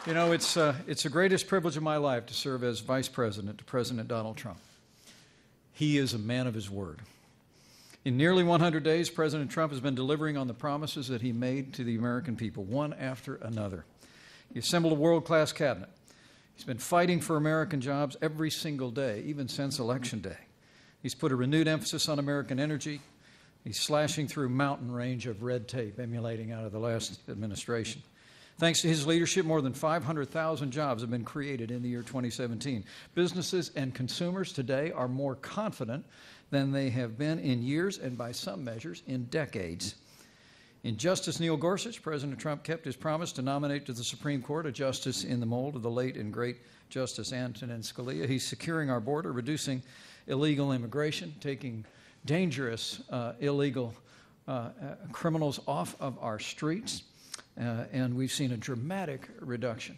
You know, it's the greatest privilege of my life to serve as Vice President to President Donald Trump. He is a man of his word. In nearly 100 days, President Trump has been delivering on the promises that he made to the American people, one after another. He assembled a world-class cabinet. He's been fighting for American jobs every single day, even since Election Day. He's put a renewed emphasis on American energy. He's slashing through a mountain range of red tape emulating out of the last administration. Thanks to his leadership, more than 500,000 jobs have been created in the year 2017. Businesses and consumers today are more confident than they have been in years and, by some measures, in decades. In Justice Neil Gorsuch, President Trump kept his promise to nominate to the Supreme Court a justice in the mold of the late and great Justice Antonin Scalia. He's securing our border, reducing illegal immigration, taking dangerous illegal criminals off of our streets. And we've seen a dramatic reduction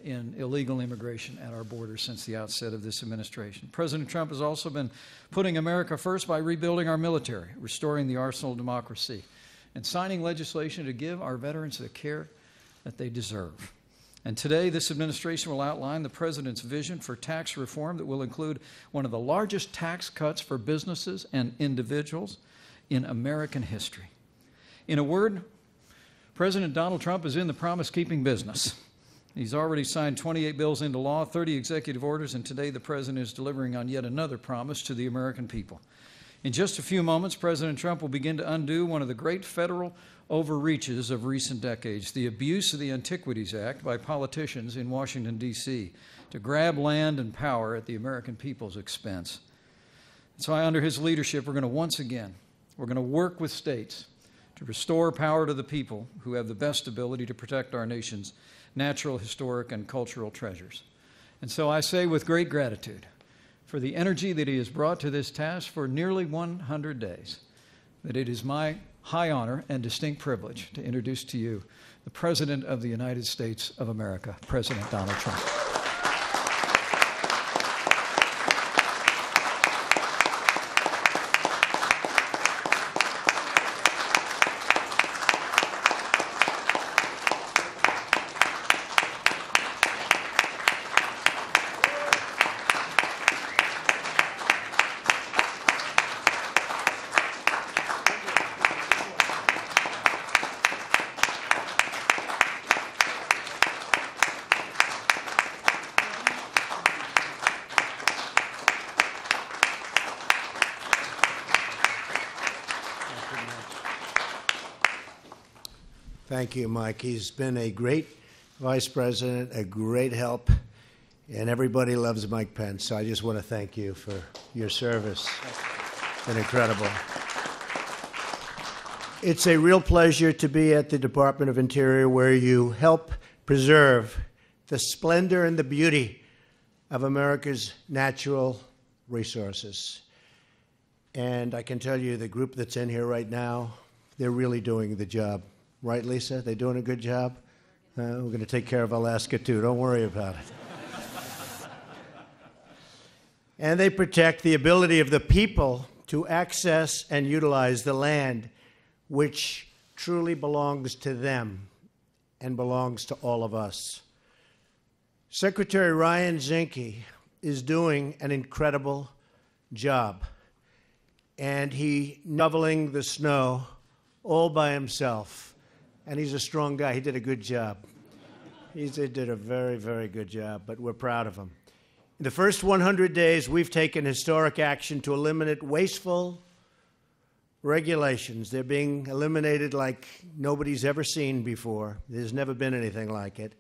in illegal immigration at our borders since the outset of this administration. President Trump has also been putting America first by rebuilding our military, restoring the arsenal of democracy, and signing legislation to give our veterans the care that they deserve. And today, this administration will outline the President's vision for tax reform that will include one of the largest tax cuts for businesses and individuals in American history. In a word, President Donald Trump is in the promise-keeping business. He's already signed 28 bills into law, 30 executive orders, and today the President is delivering on yet another promise to the American people. In just a few moments, President Trump will begin to undo one of the great federal overreaches of recent decades, the abuse of the Antiquities Act by politicians in Washington, D.C., to grab land and power at the American people's expense. So under his leadership, we're going to work with states to restore power to the people who have the best ability to protect our nation's natural, historic, and cultural treasures. And so I say with great gratitude for the energy that he has brought to this task for nearly 100 days, that it is my high honor and distinct privilege to introduce to you the President of the United States of America, President Donald Trump. Thank you, Mike. He's been a great vice president, a great help, and everybody loves Mike Pence. So I just want to thank you for your service. It's been incredible. It's a real pleasure to be at the Department of Interior, where you help preserve the splendor and the beauty of America's natural resources. And I can tell you, the group that's in here right now, they're really doing the job. Right, Lisa? They doing a good job? We're going to take care of Alaska, too. Don't worry about it. And they protect the ability of the people to access and utilize the land which truly belongs to them and belongs to all of us. Secretary Ryan Zinke is doing an incredible job, and he's shoveling the snow all by himself. And he's a strong guy. He did a good job. He did a very, very good job, but we're proud of him. In the first 100 days, we've taken historic action to eliminate wasteful regulations. They're being eliminated like nobody's ever seen before. There's never been anything like it.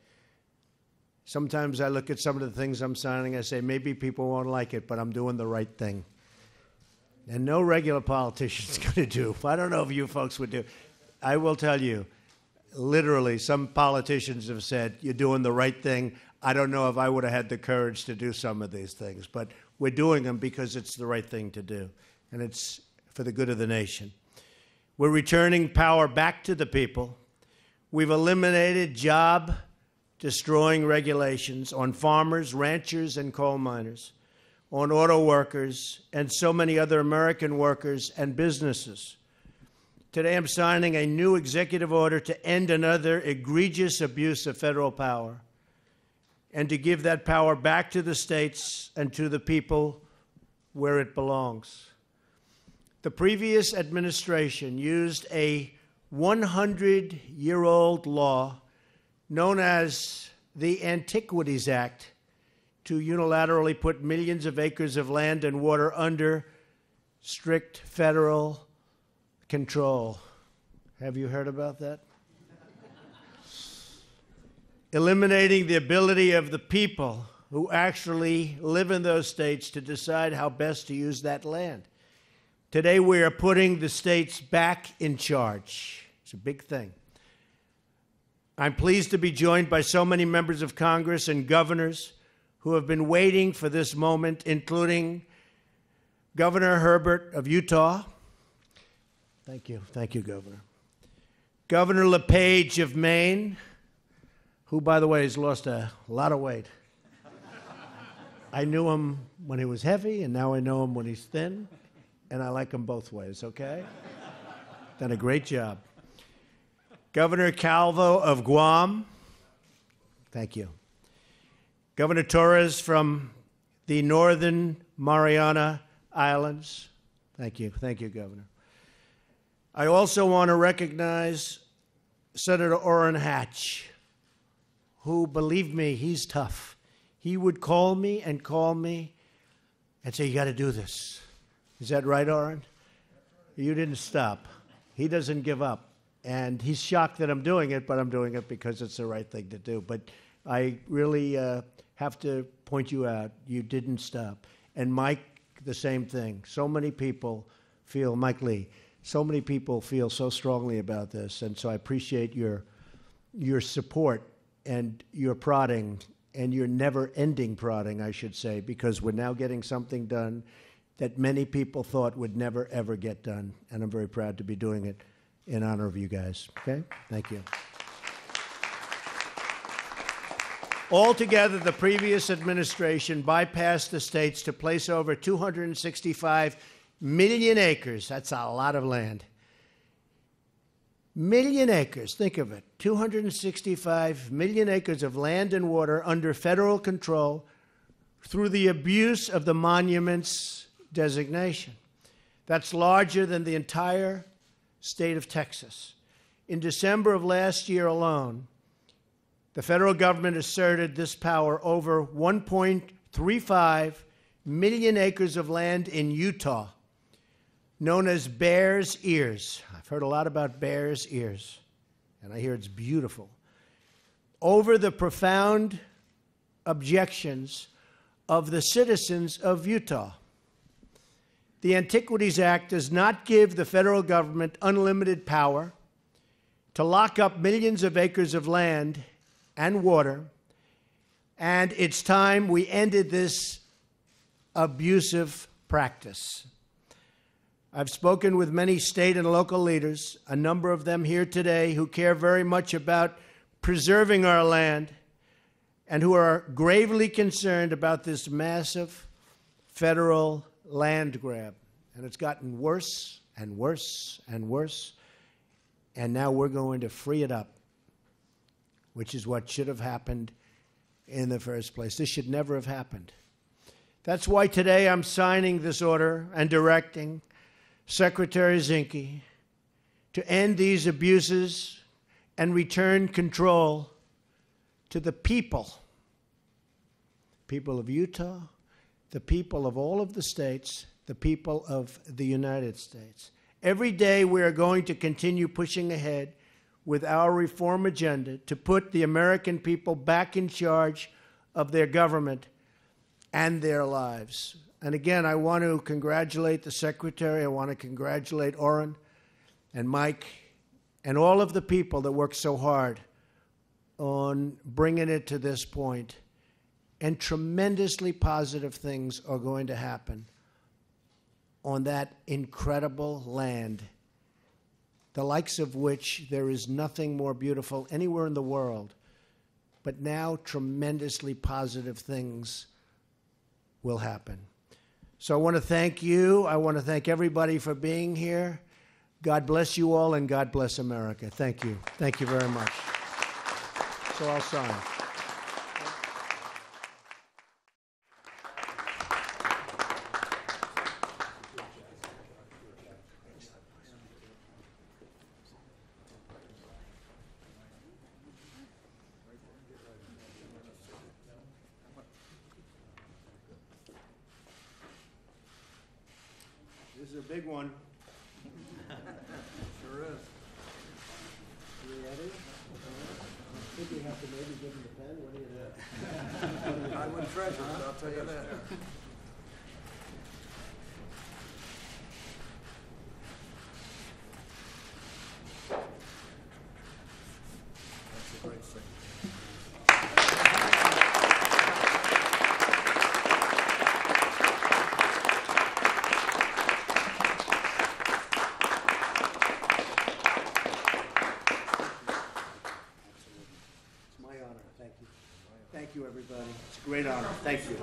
Sometimes I look at some of the things I'm signing, I say, maybe people won't like it, but I'm doing the right thing. And no regular politician's going to do. I don't know if you folks would do. I will tell you, literally, some politicians have said, you're doing the right thing. I don't know if I would have had the courage to do some of these things, but we're doing them because it's the right thing to do, and it's for the good of the nation. We're returning power back to the people. We've eliminated job-destroying regulations on farmers, ranchers, and coal miners, on auto workers, and so many other American workers and businesses. Today, I'm signing a new executive order to end another egregious abuse of federal power. and to give that power back to the states and to the people where it belongs. The previous administration used a 100-year-old law known as the Antiquities Act to unilaterally put millions of acres of land and water under strict federal control. Have you heard about that? Eliminating the ability of the people who actually live in those states to decide how best to use that land. Today, we are putting the states back in charge. It's a big thing. I'm pleased to be joined by so many members of Congress and governors who have been waiting for this moment, including Governor Herbert of Utah. Thank you. Thank you, Governor. Governor LePage of Maine, who, by the way, has lost a lot of weight. I knew him when he was heavy, and now I know him when he's thin, and I like him both ways, okay? Done a great job. Governor Calvo of Guam. Thank you. Governor Torres from the Northern Mariana Islands. Thank you. Thank you, Governor. I also want to recognize Senator Orrin Hatch, who, believe me, he's tough. He would call me and say, you got to do this. Is that right, Orrin? You didn't stop. He doesn't give up. And he's shocked that I'm doing it, but I'm doing it because it's the right thing to do. But I really have to point you out. You didn't stop. And Mike, the same thing. So many people feel, Mike Lee, so many people feel so strongly about this. And so I appreciate your support and your prodding and your never-ending prodding, I should say, because we're now getting something done that many people thought would never, ever get done. And I'm very proud to be doing it in honor of you guys. Okay? Thank you. Altogether, the previous administration bypassed the states to place over 265 million acres. That's a lot of land. Million acres, think of it. 265 million acres of land and water under federal control through the abuse of the monuments designation. That's larger than the entire state of Texas. In December of last year alone, the federal government asserted this power over 1.35 million acres of land in Utah, known as Bears Ears. I've heard a lot about Bears Ears, and I hear it's beautiful. Over the profound objections of the citizens of Utah. The Antiquities Act does not give the federal government unlimited power to lock up millions of acres of land and water, and it's time we ended this abusive practice. I've spoken with many state and local leaders, a number of them here today, who care very much about preserving our land and who are gravely concerned about this massive federal land grab. And it's gotten worse and worse and worse. And now we're going to free it up, which is what should have happened in the first place. This should never have happened. That's why today I'm signing this order and directing Secretary Zinke to end these abuses and return control to the people of Utah, the people of all of the states, the people of the United States. Every day we are going to continue pushing ahead with our reform agenda to put the American people back in charge of their government and their lives. And again, I want to congratulate the Secretary. I want to congratulate Orrin and Mike and all of the people that worked so hard on bringing it to this point. And tremendously positive things are going to happen on that incredible land, the likes of which there is nothing more beautiful anywhere in the world. But now tremendously positive things will happen. So I want to thank you. I want to thank everybody for being here. God bless you all, and God bless America. Thank you. Thank you very much. So I'll sign. big one. Sure is. You ready? I think we have to maybe give him the pen. What do you think? I wouldn't treasure it, I'll tell you that. That's a great thing. It's my honor. Thank you. Thank you, everybody. It's a great honor. Thank you.